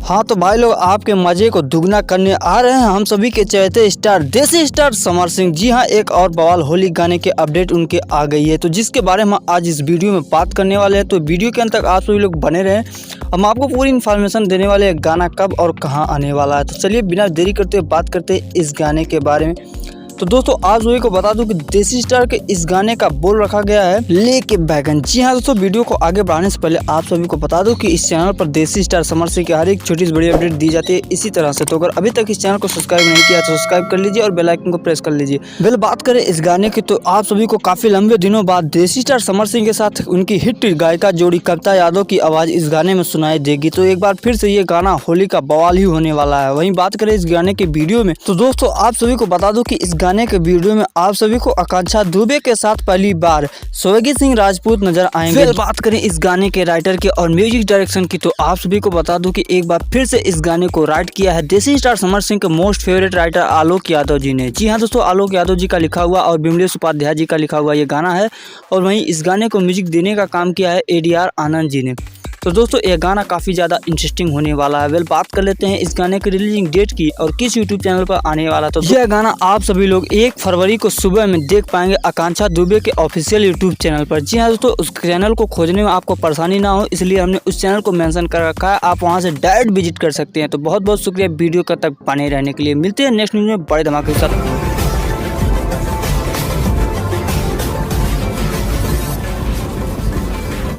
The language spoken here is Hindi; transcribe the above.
हाँ तो भाई लोग, आपके मजे को दुगना करने आ रहे हैं हम सभी के चहेते स्टार देसी स्टार समर सिंह। जी हाँ, एक और बवाल होली गाने के अपडेट उनके आ गई है, तो जिसके बारे में आज इस वीडियो में बात करने वाले हैं। तो वीडियो के अंत तक आप सभी लोग बने रहें, हम आपको पूरी इन्फॉर्मेशन देने वाले हैं गाना कब और कहाँ आने वाला है। तो चलिए बिना देरी करते हुए बात करते हैं इस गाने के बारे में। तो दोस्तों आप सभी को बता दूं कि देसी स्टार के इस गाने का बोल रखा गया है लेके बैगन। जी हाँ दोस्तों, वीडियो को आगे बढ़ाने से पहले आप सभी को बता दूं कि इस चैनल पर देसी स्टार समर सिंह की हर एक छोटी से बड़ी अपडेट दी जाती है इसी तरह से। तो अगर अभी तक इस चैनल को सब्सक्राइब नहीं किया तो सब्सक्राइब कर लीजिए और बेल आइकन को प्रेस कर लीजिए। वेल बात करें इस गाने की, तो आप सभी को काफी लंबे दिनों बाद देसी स्टार समर सिंह के साथ उनकी हिट गायिका जोड़ी कविता यादव की आवाज इस गाने में सुनाई देगी। तो एक बार फिर से ये गाना होली का बवाल ही होने वाला है। वहीं बात करें इस गाने के वीडियो में, तो दोस्तों आप सभी को बता दूं कि इस गाने के वीडियो में आप सभी को आकांक्षा दुबे के साथ पहली बार स्वैगी सिंह राजपूत नजर आएंगे। फिर बात करें इस गाने के राइटर के और म्यूजिक डायरेक्शन की, तो आप सभी को बता दूं कि एक बार फिर से इस गाने को राइट किया है देसी स्टार समर सिंह के मोस्ट फेवरेट राइटर आलोक यादव जी ने। जी हाँ दोस्तों, आलोक यादव जी का लिखा हुआ और बिमलेश उपाध्याय जी का लिखा हुआ ये गाना है, और वहीं इस गाने को म्यूजिक देने का काम किया है ADR आनंद जी ने। तो दोस्तों ये गाना काफ़ी ज़्यादा इंटरेस्टिंग होने वाला है। वेल बात कर लेते हैं इस गाने की रिलीजिंग डेट की और किस यूट्यूब चैनल पर आने वाला। तो यह गाना आप सभी लोग 1 फरवरी को सुबह में देख पाएंगे आकांक्षा दुबे के ऑफिशियल यूट्यूब चैनल पर। जी हाँ दोस्तों, उस चैनल को खोजने में आपको परेशानी ना हो इसलिए हमने उस चैनल को मेंशन कर रखा है, आप वहाँ से डायरेक्ट विजिट कर सकते हैं। तो बहुत बहुत शुक्रिया वीडियो तक बने रहने के लिए। मिलते हैं नेक्स्ट न्यूज़ में बड़े धमाके के साथ।